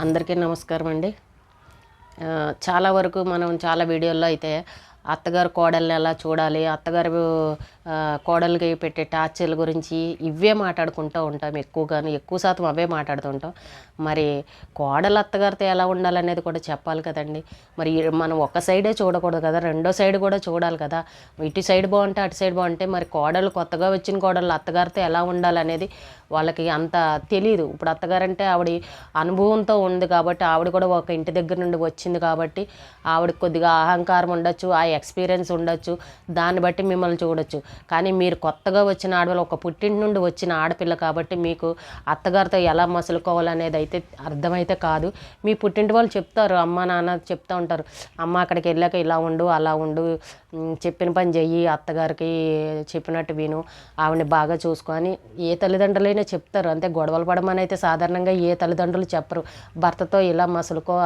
అందరికీ నమస్కారం అండి. చాలా వరకు మనం చాలా వీడియోల్లో అయితే అత్తగారు కోడల్ని ఎలా చూడాలి, అత్తగారు కోడలికి పెట్టే టార్చర్ల గురించి ఇవే మాట్లాడుకుంటూ ఉంటాం. ఎక్కువ శాతం అవే మాట్లాడుతుంటాం. మరి కోడలు అత్తగారితో ఎలా ఉండాలనేది కూడా చెప్పాలి కదండి. మరి మనం ఒక సైడే చూడకూడదు కదా, రెండో సైడ్ కూడా చూడాలి కదా. ఇటు సైడ్ బాగుంటే అటు సైడ్ బాగుంటే మరి కోడలు కొత్తగా వచ్చిన కోడలు అత్తగారితో ఎలా ఉండాలనేది వాళ్ళకి అంత తెలియదు. ఇప్పుడు అత్తగారంటే ఆవిడ అనుభవంతో ఉంది కాబట్టి, ఆవిడ కూడా ఒక ఇంటి దగ్గర నుండి వచ్చింది కాబట్టి ఆవిడకి కొద్దిగా అహంకారం ఉండొచ్చు, ఆ ఎక్స్పీరియన్స్ ఉండొచ్చు, దాన్ని బట్టి మిమ్మల్ని చూడొచ్చు. కానీ మీరు కొత్తగా వచ్చిన ఆడవాళ్ళు, ఒక పుట్టింటి నుండి వచ్చిన ఆడపిల్ల కాబట్టి మీకు అత్తగారితో ఎలా మసులుకోవాలనేది అయితే అర్థమైతే కాదు. మీ పుట్టింటి వాళ్ళు చెప్తారు, అమ్మ నాన్న చెప్తూ ఉంటారు, అమ్మ అక్కడికి వెళ్ళాక ఇలా ఉండు అలా ఉండు, చెప్పిన పని చెయ్యి, అత్తగారికి చెప్పినట్టు విను, ఆవిడని బాగా చూసుకొని ఏ తల్లిదండ్రులైనా చెప్తారు. అంతే, గొడవలు పడమని అయితే సాధారణంగా ఏ తల్లిదండ్రులు చెప్పరు. భర్తతో ఇలా మసులుకో,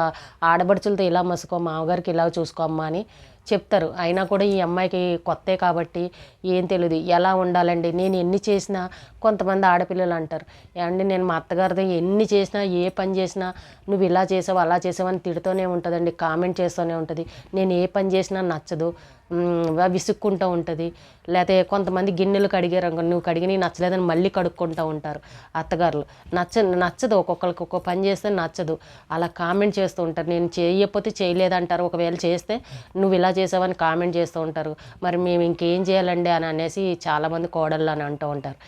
ఆడబడుచులతో ఇలా మసుకో, మామగారికి ఇలా చూసుకో అమ్మా అని చెప్తారు. అయినా కూడా ఈ అమ్మాయికి కొత్తే కాబట్టి ఏం తెలియదు ఎలా ఉండాలండి. నేను ఎన్ని చేసినా కొంతమంది ఆడపిల్లలు అంటారు, ఏమండి నేను మా అత్తగారితో ఎన్ని చేసినా, ఏ పని చేసినా నువ్వు ఇలా చేసావు అలా చేసావు అని తిడుతూనే ఉంటుందండి, కామెంట్ చేస్తూనే ఉంటుంది. నేను ఏ పని చేసినా నచ్చదు, విసుక్కుంటూ ఉంటుంది. లేకపోతే కొంతమంది గిన్నెలు కడిగారు, నువ్వు కడిగి నచ్చలేదని మళ్ళీ కడుక్కుంటూ ఉంటారు అత్తగారులు. నచ్చదు, ఒక్కొక్కరికి ఒక్కొక్క పని చేస్తే నచ్చదు, అలా కామెంట్ చేస్తూ ఉంటారు. నేను చేయకపోతే చేయలేదంటారు, ఒకవేళ చేస్తే నువ్వు ఇలా చేసావని కామెంట్ చేస్తూ ఉంటారు. మరి మేము ఇంకేం చేయాలండి అని అనేసి చాలామంది కోడళ్ళు అని అంటూ ఉంటారు.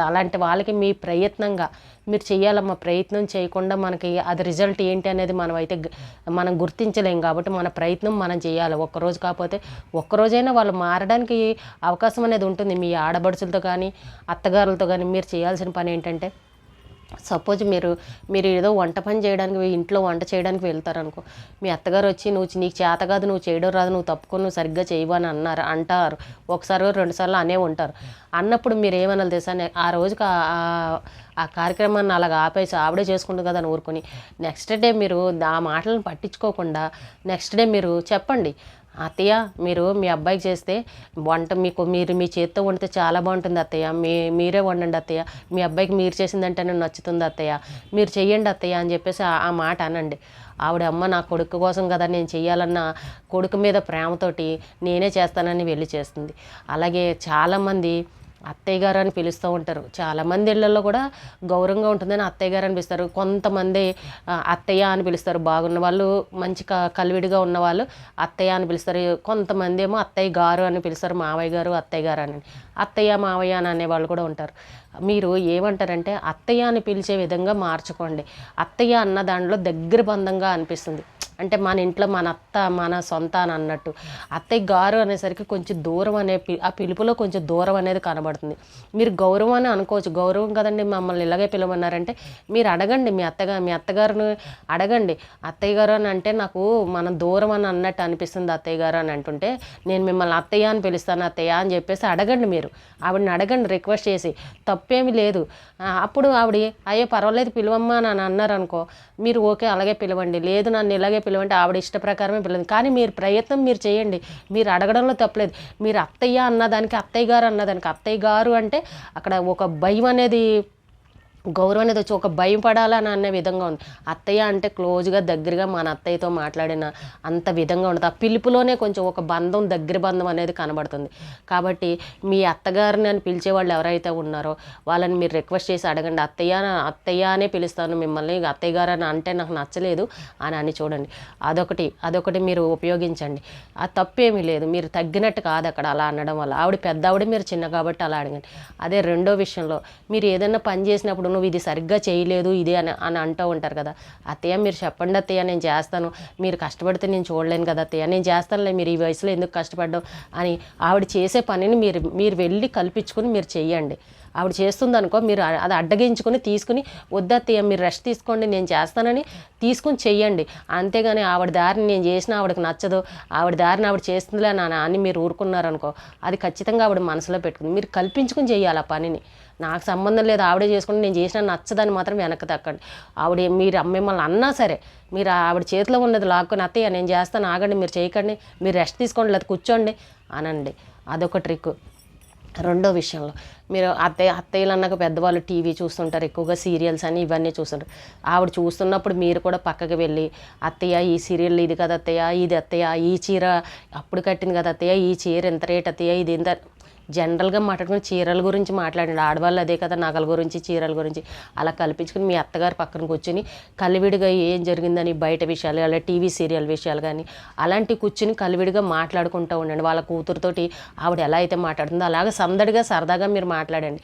అలాంటి వాళ్ళకి మీ ప్రయత్నంగా మీరు చెయ్యాలమ్మా. ప్రయత్నం చేయకుండా మనకి అది రిజల్ట్ ఏంటి అనేది మనం గుర్తించలేం కాబట్టి మన ప్రయత్నం మనం చేయాలి. ఒక్కరోజు కాకపోతే ఒక్కరోజైనా వాళ్ళు మారడానికి అవకాశం అనేది ఉంటుంది. మీ ఆడబడుచులతో కానీ అత్తగారులతో కానీ మీరు చేయాల్సిన పని ఏంటంటే, సపోజ్ మీరు ఏదో వంట పని చేయడానికి, ఇంట్లో వంట చేయడానికి వెళ్తారనుకో, మీ అత్తగారు వచ్చి నీకు చేత కాదు, నువ్వు చేయడం రాదు, నువ్వు తప్పుకొని నువ్వు సరిగ్గా చేయవు అని అంటారు. ఒకసారి రెండుసార్లు అనే ఉంటారు. అన్నప్పుడు మీరు ఏమనాలి తెలుసా, ఆ రోజుకి ఆ కార్యక్రమాన్ని అలాగ ఆపేసి ఆవిడే చేసుకుంటుంది కదా అని ఊరుకొని, నెక్స్ట్ డే మీరు ఆ మాటలను పట్టించుకోకుండా నెక్స్ట్ డే మీరు చెప్పండి, అత్తయ్య మీరు మీ అబ్బాయికి చేస్తే వంట మీరు మీ చేత్తో వండితే చాలా బాగుంటుంది అత్తయ్య, మీరే వండండి అత్తయ్య, మీ అబ్బాయికి మీరు చేసిందంటేనే నచ్చుతుంది అత్తయ్య, మీరు చెయ్యండి అత్తయ్య అని చెప్పేసి ఆ మాట అనండి. ఆవిడ అమ్మ నా కొడుకు కోసం కదా నేను చెయ్యాలన్న కొడుకు మీద ప్రేమతోటి నేనే చేస్తానని వెళ్ళి చేస్తుంది. అలాగే చాలామంది అత్తయ్య గారు అని పిలుస్తూ ఉంటారు. చాలామంది ఇళ్లలో కూడా గౌరవంగా ఉంటుందని అత్తయ్య గారు అని పిలుస్తారు. కొంతమంది అత్తయ్య అని పిలుస్తారు, బాగున్న వాళ్ళు, మంచి కలివిడిగా ఉన్నవాళ్ళు అత్తయ్య అని పిలుస్తారు. కొంతమంది ఏమో అత్తయ్య గారు అని పిలుస్తారు, మావయ్య గారు అత్తయ్య గారు అని. అత్తయ్య మావయ్య అని అనేవాళ్ళు కూడా ఉంటారు. మీరు ఏమంటారంటే అత్తయ్య అని పిలిచే విధంగా మార్చుకోండి. అత్తయ్య అన్న దాంట్లో దగ్గర బంధంగా అనిపిస్తుంది, అంటే మన ఇంట్లో మన అత్త మన సొంత అని అన్నట్టు. అత్తయ్య గారు అనేసరికి కొంచెం దూరం ఆ పిలుపులో కొంచెం దూరం అనేది కనబడుతుంది. మీరు గౌరవం అని అనుకోవచ్చు, గౌరవం కదండి మమ్మల్ని ఇలాగే పిలవన్నారంటే మీరు అడగండి, మీ అత్తగారిని అడగండి. అత్తయ్య గారు అని అంటే నాకు మనం దూరం అని అన్నట్టు అనిపిస్తుంది అత్తయ్య గారు అని అంటుంటే, నేను మిమ్మల్ని అత్తయ్య అని పిలుస్తాను అత్తయ్య అని చెప్పేసి అడగండి. మీరు ఆవిడని అడగండి రిక్వెస్ట్ చేసి, తప్పేమి లేదు. అప్పుడు ఆవిడ అయ్యో పర్వాలేదు పిలువమ్మా అని అన్నారనుకో, మీరు ఓకే అలాగే పిలవండి, లేదు నన్ను ఇలాగే పిలవంటే ఆవిడ ఇష్ట ప్రకారమే పిలవండి. కానీ మీరు ప్రయత్నం మీరు చేయండి, మీరు అడగడంలో తప్పలేదు. మీరు అత్తయ్య అన్నదానికి అత్తయ్య గారు అన్నదానికి, అత్తయ్య గారు అంటే అక్కడ ఒక భయం అనేది, గౌరవం అనేది వచ్చి ఒక భయం పడాలని అనే విధంగా ఉంది. అత్తయ్య అంటే క్లోజ్గా దగ్గరగా మన అత్తయ్యతో మాట్లాడిన అంత విధంగా ఉంటుంది. ఆ పిలుపులోనే కొంచెం ఒక బంధం, దగ్గర బంధం అనేది కనబడుతుంది. కాబట్టి మీ అత్తగారిని అని పిలిచేవాళ్ళు ఎవరైతే ఉన్నారో వాళ్ళని మీరు రిక్వెస్ట్ చేసి అడగండి, అత్తయ్య అనే పిలుస్తాను మిమ్మల్ని, అత్తయ్య గారు అని అంటే నాకు నచ్చలేదు అని చూడండి. అదొకటి మీరు ఉపయోగించండి. అది తప్పేమీ లేదు, మీరు తగ్గినట్టు కాదు అక్కడ అలా అనడం వల్ల. ఆవిడ పెద్ద ఆవిడ, మీరు చిన్న కాబట్టి అలా అడగండి. అదే రెండో విషయంలో, మీరు ఏదైనా పని చేసినప్పుడు నువ్వు ఇది సరిగ్గా చేయలేదు ఇది అని అంటూ ఉంటారు కదా, అత్తయ్య మీరు చెప్పండి అత్తయ్య నేను చేస్తాను, మీరు కష్టపడితే నేను చూడలేను కదా అత్తయ్య, నేను చేస్తానులే, మీరు ఈ వయసులో ఎందుకు కష్టపడ్డావు అని ఆవిడ చేసే పనిని మీరు వెళ్ళి కల్పించుకుని మీరు చెయ్యండి. ఆవిడ చేస్తుంది అనుకో, మీరు అది అడ్డగించుకొని తీసుకుని వద్దత్తయ్య మీరు రెస్ట్ తీసుకోండి నేను చేస్తానని తీసుకుని చెయ్యండి. అంతేగాని ఆవిడ దారిని నేను చేసినా ఆవిడకి నచ్చదు, ఆవిడ దారిని ఆవిడ చేస్తుందిలే అని మీరు ఊరుకున్నారనుకో, అది ఖచ్చితంగా ఆవిడ మనసులో పెట్టుకుంది. మీరు కల్పించుకుని చెయ్యాలి ఆ పనిని. నాకు సంబంధం లేదు ఆవిడే చేసుకుంటే నేను చేసినా నచ్చదని మాత్రం వెనక్కి తక్కండి. మీరు మిమ్మల్ని అన్నా సరే మీరు ఆవిడ చేతిలో ఉన్నది లాక్కొని, అత్తయ్య నేను చేస్తాను ఆగండి, మీరు చేయకండి, మీరు రెస్ట్ తీసుకోండి లేదా కూర్చోండి అనండి. అదొక ట్రిక్. రెండో విషయంలో మీరు అత్తయ్యలు అన్నాక పెద్దవాళ్ళు టీవీ చూస్తుంటారు, ఎక్కువగా సీరియల్స్ అని ఇవన్నీ చూస్తుంటారు. ఆవిడ చూస్తున్నప్పుడు మీరు కూడా పక్కకి వెళ్ళి, అత్తయ్య ఈ సీరియల్ ఇది కదా అత్తయ్య, ఇది అత్తయ్య ఈ చీర అప్పుడు కట్టింది కదా అత్తయ్య, ఈ చీర ఎంత రేట్ అత్తయ్య, ఇది ఎంత జనరల్గా మాట్లాడుకుని చీరల గురించి మాట్లాడండి. ఆడవాళ్ళు అదే కదా, నగల గురించి చీరల గురించి అలా కల్పించుకుని మీ అత్తగారు పక్కన కూర్చుని కలివిడిగా ఏం జరిగిందని బయట విషయాలు, అలా టీవీ సీరియల్ విషయాలు కానీ అలాంటి కూర్చుని కలివిడిగా మాట్లాడుకుంటూ ఉండండి. వాళ్ళ కూతురుతోటి ఆవిడ ఎలా అయితే మాట్లాడుతుందో అలాగే సందడిగా సరదాగా మీరు మాట్లాడండి.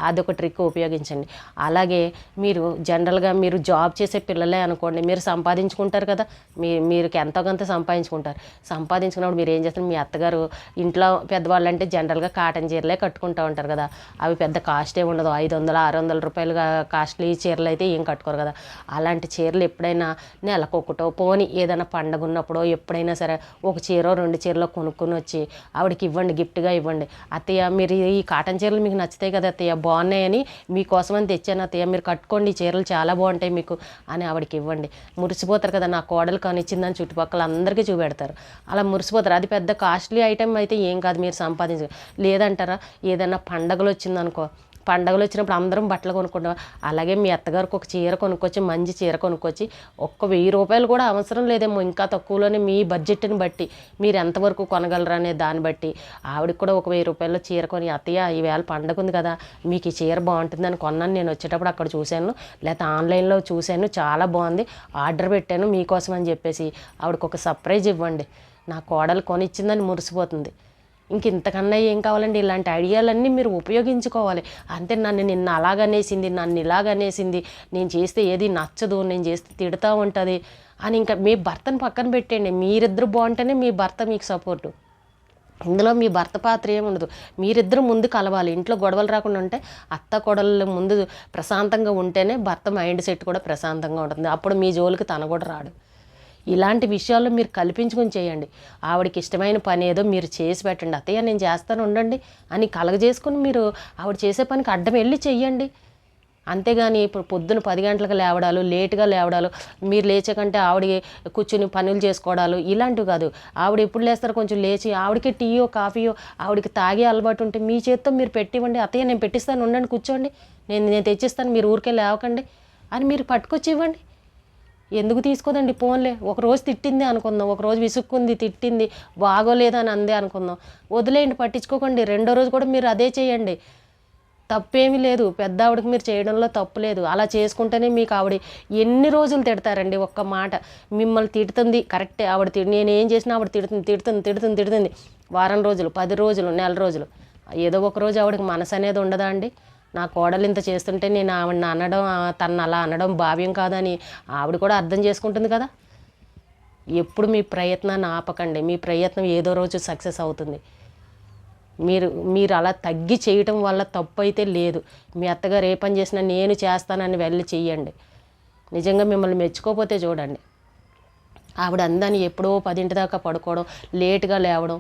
అదొక ట్రిక్ ఉపయోగించండి. అలాగే మీరు జనరల్గా మీరు జాబ్ చేసే పిల్లలే అనుకోండి, మీరు సంపాదించుకుంటారు కదా, మీరు ఎంతో కొంత సంపాదించుకున్నప్పుడు మీరు ఏం చేస్తారు, మీ అత్తగారు ఇంట్లో పెద్దవాళ్ళు అంటే జనరల్గా కాటన్ చీరలే కట్టుకుంటూ ఉంటారు కదా, అవి పెద్ద కాస్ట్ ఏ ఉండదు, 500-600 రూపాయలుగా కాస్ట్లీ చీరలు అయితే ఏం కట్టుకోరు కదా. అలాంటి చీరలు ఎప్పుడైనా నెలకొకటో పోని ఏదైనా పండగ ఉన్నప్పుడో ఎప్పుడైనా సరే ఒక చీరో 2 చీరలో కొనుక్కొని వచ్చి ఆవిడకి ఇవ్వండి, గిఫ్ట్గా ఇవ్వండి. అత్తయ్య మీరు ఈ కాటన్ చీరలు మీకు నచ్చుతాయి కదా అత్తయ్య, బాగున్నాయని మీకోసమని తెచ్చాను అత్తయ్య, మీరు కట్టుకోండి, ఈ చీరలు చాలా బాగుంటాయి మీకు అని ఆవిడకి ఇవ్వండి. మురిసిపోతారు కదా, నా కోడలు కొనిచ్చిందని చుట్టుపక్కల అందరికీ చూపెడతారు. అలా మురిసిపోతారు. అది పెద్ద కాస్ట్లీ ఐటెం అయితే ఏం కాదు, మీరు సంపాదించ లేదంటారా. ఏదైనా పండగలు వచ్చిందనుకో, పండగలు వచ్చినప్పుడు అందరం బట్టలు కొనుక్కుంటాం. అలాగే మీ అత్తగారికి ఒక చీర కొనుక్కొచ్చి, మంచి చీర కొనుక్కొచ్చి, ఒక్క 1000 రూపాయలు కూడా అవసరం లేదేమో, ఇంకా తక్కువలోనే మీ బడ్జెట్ని బట్టి మీరు ఎంతవరకు కొనగలరా అనే దాన్ని బట్టి ఆవిడకి కూడా ఒక 1000 రూపాయలు చీర కొని, అత్తయ్య ఈవేళ పండగ ఉంది కదా, మీకు ఈ చీర బాగుంటుందని కొన్నాను, నేను వచ్చేటప్పుడు అక్కడ చూశాను, లేకపోతే ఆన్లైన్లో చూశాను, చాలా బాగుంది, ఆర్డర్ పెట్టాను మీకోసం అని చెప్పేసి ఆవిడకి ఒక సర్ప్రైజ్ ఇవ్వండి. నా కోడలు కొనిచ్చిందని మురిసిపోతుంది. ఇంక ఇంతకన్నా ఏం కావాలండి. ఇలాంటి ఐడియాలన్నీ మీరు ఉపయోగించుకోవాలి. అంతే, నిన్న అలాగనేసింది, నన్ను ఇలాగనేసింది, నేను చేస్తే ఏది నచ్చదు, నేను చేస్తే తిడుతూ ఉంటుంది అని ఇంకా మీ భర్తను పక్కన పెట్టండి. మీరిద్దరు బాగుంటేనే మీ భర్త మీకు సపోర్టు. ఇందులో మీ భర్త పాత్ర ఏముండదు. మీరిద్దరు ముందు కలవాలి. ఇంట్లో గొడవలు రాకుండా ఉంటే, అత్త కోడళ్ళ ముందు ప్రశాంతంగా ఉంటేనే భర్త మైండ్ సెట్ కూడా ప్రశాంతంగా ఉంటుంది. అప్పుడు మీ జోలికి తన కూడా రాడు. ఇలాంటి విషయాల్లో మీరు కల్పించుకొని చేయండి. ఆవిడకి ఇష్టమైన పని ఏదో మీరు చేసి పెట్టండి. అత్తయ్య నేను చేస్తాను ఉండండి అని కలగజేసుకుని మీరు ఆవిడ చేసే పనికి అడ్డం వెళ్ళి చెయ్యండి. అంతేగాని ఇప్పుడు పొద్దున 10 గంటలకు లేవడాలు, లేటుగా లేవడాలు, మీరు లేచకంటే ఆవిడ కూర్చుని పనులు చేసుకోవడాలు ఇలాంటివి కాదు. ఆవిడ ఎప్పుడు లేస్తారో కొంచెం లేచి ఆవిడకి టీయో కాఫీయో ఆవిడకి తాగే అలవాటు ఉంటే మీ చేత్తో మీరు పెట్టివ్వండి. అత్తయ్య నేను పెట్టిస్తాను ఉండండి, కూర్చోండి, నేను తెచ్చిస్తాను, మీరు ఊరికే లేవకండి అని మీరు పట్టుకొచ్చి ఇవ్వండి. ఎందుకు తీసుకోదండి, పోన్లే ఒకరోజు తిట్టింది అనుకుందాం, ఒకరోజు విసుక్కుంది, తిట్టింది, బాగోలేదని అందే అనుకుందాం, వదిలేయండి, పట్టించుకోకండి. రెండో రోజు కూడా మీరు అదే చేయండి, తప్పేమీ లేదు. పెద్ద ఆవిడకి మీరు చేయడంలో తప్పు లేదు. అలా చేసుకుంటేనే మీకు ఆవిడ ఎన్ని రోజులు తిడతారండి. ఒక్క మాట మిమ్మల్ని తిడుతుంది కరెక్టే, ఆవిడ నేనేం చేసినా ఆవిడ తిడుతుంది వారం రోజులు, 10 రోజులు, నెల రోజులు, ఏదో ఒక రోజు ఆవిడకి మనసు అనేది ఉండదా అండి. నా కోడలు ఇంత చేస్తుంటే నేను ఆవిడని అనడం, తను అలా అనడం భావ్యం కాదని ఆవిడ కూడా అర్థం చేసుకుంటుంది కదా. ఎప్పుడు మీ ప్రయత్నాన్ని ఆపకండి. మీ ప్రయత్నం ఏదో రోజు సక్సెస్ అవుతుంది. మీరు అలా తగ్గి చేయటం వల్ల తప్పు అయితే లేదు. మీ అత్తగారు ఏ పని చేసినా నేను చేస్తానని వెళ్ళి చెయ్యండి. నిజంగా మిమ్మల్ని మెచ్చుకోకపోతే చూడండి. ఆవిడ అందాన్ని ఎప్పుడో 10 దాకా పడుకోవడం, లేటుగా లేవడం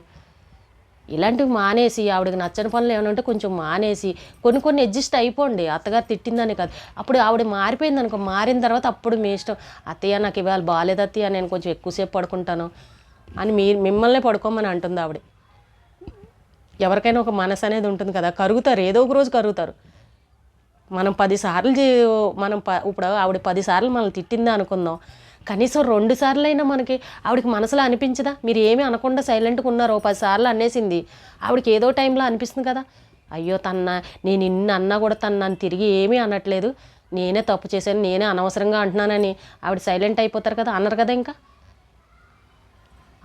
ఇలాంటివి మానేసి, ఆవిడకి నచ్చని పనులు ఏమైనా ఉంటే కొంచెం మానేసి కొన్ని అడ్జస్ట్ అయిపోండి. అత్తగారు తిట్టిందని కాదు, అప్పుడు ఆవిడ మారిపోయింది అనుకో, మారిన తర్వాత అప్పుడు మీ ఇష్టం. అత్తయ్య నాకు ఇవాళ బాగాలేదు అత్తయ్య, నేను కొంచెం ఎక్కువసేపు పడుకుంటాను అని మిమ్మల్నే పడుకోమని అంటుంది ఆవిడ. ఎవరికైనా ఒక మనసు అనేది ఉంటుంది కదా, కరుగుతారు, ఏదో ఒక రోజు కరుగుతారు. మనం 10 సార్లు ఇప్పుడు ఆవిడ 10 సార్లు మనల్ని తిట్టిందా అనుకుందాం, కనీసం 2 సార్లైనా మనకి ఆవిడకి మనసులో అనిపించదా? మీరు ఏమీ అనకుండా సైలెంట్గా ఉన్నారో 10 సార్లు అనేసింది, ఆవిడకి ఏదో టైంలో అనిపిస్తుంది కదా, అయ్యో నేను ఇన్ని అన్నా కూడా నన్ను తిరిగి ఏమీ అనట్లేదు, నేనే తప్పు చేశాను, నేనే అనవసరంగా అంటున్నానని ఆవిడ సైలెంట్ అయిపోతారు కదా, అన్నారు కదా. ఇంకా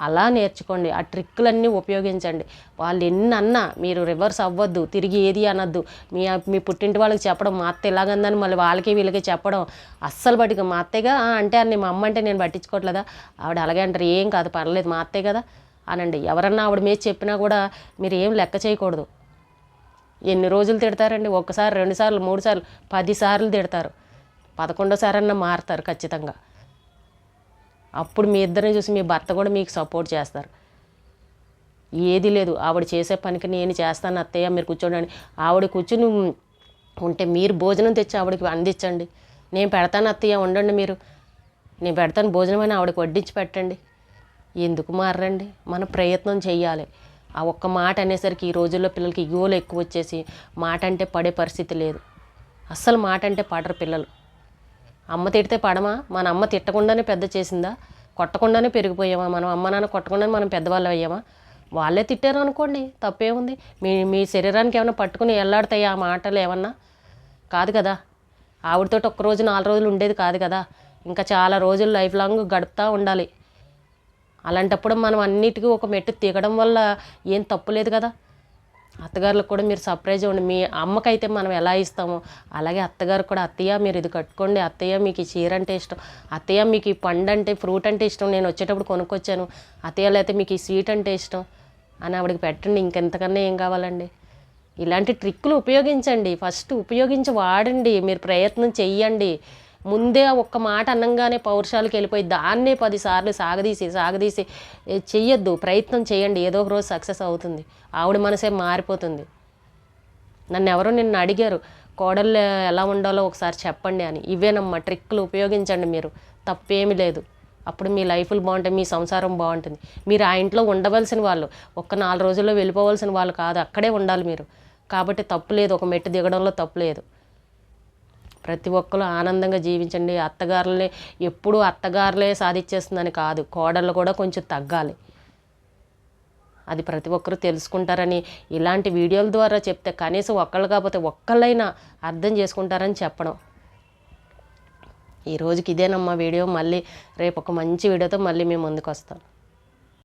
అలా నేర్చుకోండి, ఆ ట్రిక్కులన్నీ ఉపయోగించండి. వాళ్ళు ఎన్ని అన్నా మీరు రివర్స్ అవ్వద్దు, తిరిగి ఏది అనద్దు. మీ పుట్టింటి వాళ్ళకి చెప్పడం, మా అత్త ఇలాగందని మళ్ళీ వాళ్ళకి వీళ్ళకి చెప్పడం అస్సలు పట్టుకు. మా అత్తగా అంటే అని మా అమ్మ అంటే నేను పట్టించుకోవట్లేదా, ఆవిడ అలాగే అంటారు, ఏం కాదు పర్లేదు మా అత్తే కదా అనండి. ఎవరన్నా ఆవిడ మీద చెప్పినా కూడా మీరు ఏం లెక్క చేయకూడదు. ఎన్ని రోజులు తిడతారండి? 1 సారి, 2 సార్లు, 3 సార్లు, 10 సార్లు తిడతారు, 11వ సారన్నా మారుతారు ఖచ్చితంగా. అప్పుడు మీ ఇద్దరిని చూసి మీ భర్త కూడా మీకు సపోర్ట్ చేస్తారు. ఏది లేదు, ఆవిడ చేసే పనికి నేను చేస్తాను అత్తయ్య మీరు కూర్చోండి, ఆవిడ కూర్చుని ఉంటే మీరు భోజనం తెచ్చి ఆవిడకి అందించండి. నేను పెడతాను అత్తయ్య ఉండండి, నేను పెడతాను భోజనం అని ఆవిడకి వడ్డించి పెట్టండి. ఎందుకు మారండి? మన ప్రయత్నం చెయ్యాలి. ఆ ఒక్క మాట అనేసరికి ఈ రోజుల్లో పిల్లలకి ఇగోలు ఎక్కువ వచ్చేసి మాట అంటే పడే పరిస్థితి లేదు. అస్సలు మాట అంటే పడరు పిల్లలు. అమ్మ తిడితే పడమా? మన అమ్మ తిట్టకుండానే పెద్ద చేసిందా? కొట్టకుండానే పెరిగిపోయామా? మనం అమ్మ నాన్న కొట్టకుండానే మనం పెద్దవాళ్ళు అయ్యామా? వాళ్ళే తిట్టారు అనుకోండి, తప్పేముంది? మీ మీ శరీరానికి ఏమైనా పట్టుకుని ఎల్లాడతాయి ఆ మాటలు ఏమన్నా? కాదు కదా. ఆవిడతోటి ఒక్కరోజు 4 రోజులు ఉండేది కాదు కదా. ఇంకా చాలా రోజులు లైఫ్ లాంగ్ గడుపుతూ ఉండాలి. అలాంటప్పుడు మనం అన్నిటికీ ఒక మెట్టు దిగడం వల్ల ఏం తప్పు లేదు కదా. అత్తగారులకు కూడా మీరు సర్ప్రైజ్ ఇవ్వండి. మీ అమ్మకైతే మనం ఎలా ఇస్తామో అలాగే అత్తగారు కూడా, అత్తయ్య మీరు ఇది కట్టుకోండి, అత్తయ్య మీకు ఈ చీర అంటే ఇష్టం, అత్తయ్య మీకు ఈ పండు అంటే ఫ్రూట్ అంటే ఇష్టం, నేను వచ్చేటప్పుడు కొనుక్కొచ్చాను, అత్తయ్య లేకపోతే మీకు ఈ స్వీట్ అంటే ఇష్టం అని ఆవిడకి పెట్టండి. ఇంకెంతకన్నా ఏం కావాలండి? ఇలాంటి ట్రిక్కులు ఉపయోగించండి. ఫస్ట్ ఉపయోగించి వాడండి. మీరు ప్రయత్నం చెయ్యండి. ముందే ఒక్క మాట అన్నంగానే పౌరుషాలకు వెళ్ళిపోయి దాన్నే 10 సార్లు సాగదీసి చెయ్యొద్దు. ప్రయత్నం చేయండి. ఏదో ఒక రోజు సక్సెస్ అవుతుంది. ఆవిడ మనసే మారిపోతుంది. నిన్ను అడిగారు కోడళ్ళు ఎలా ఉండాలో ఒకసారి చెప్పండి అని. ఇవేనమ్మా ట్రిక్కులు ఉపయోగించండి మీరు. తప్పేమీ లేదు. అప్పుడు మీ లైఫ్లు బాగుంటాయి, మీ సంసారం బాగుంటుంది. మీరు ఆ ఇంట్లో ఉండవలసిన వాళ్ళు, ఒక్క 4 రోజుల్లో వెళ్ళిపోవలసిన వాళ్ళు కాదు, అక్కడే ఉండాలి మీరు. కాబట్టి తప్పు లేదు, ఒక మెట్టు దిగడంలో తప్పు లేదు. ప్రతి ఒక్కరు ఆనందంగా జీవించండి. అత్తగారులే ఎప్పుడూ అత్తగారులే సాధించేస్తుందని కాదు, కోడళ్ళు కూడా కొంచెం తగ్గాలి. అది ప్రతి ఒక్కరూ తెలుసుకుంటారని ఇలాంటి వీడియోల ద్వారా చెప్తే కనీసం ఒక్కళ్ళు కాకపోతే ఒక్కళ్ళైనా అర్థం చేసుకుంటారని చెప్పడం. ఈ రోజుకి ఇదేనమ్మా వీడియో. మళ్ళీ రేపు ఒక మంచి వీడియోతో మళ్ళీ మేము ముందుకు వస్తాను.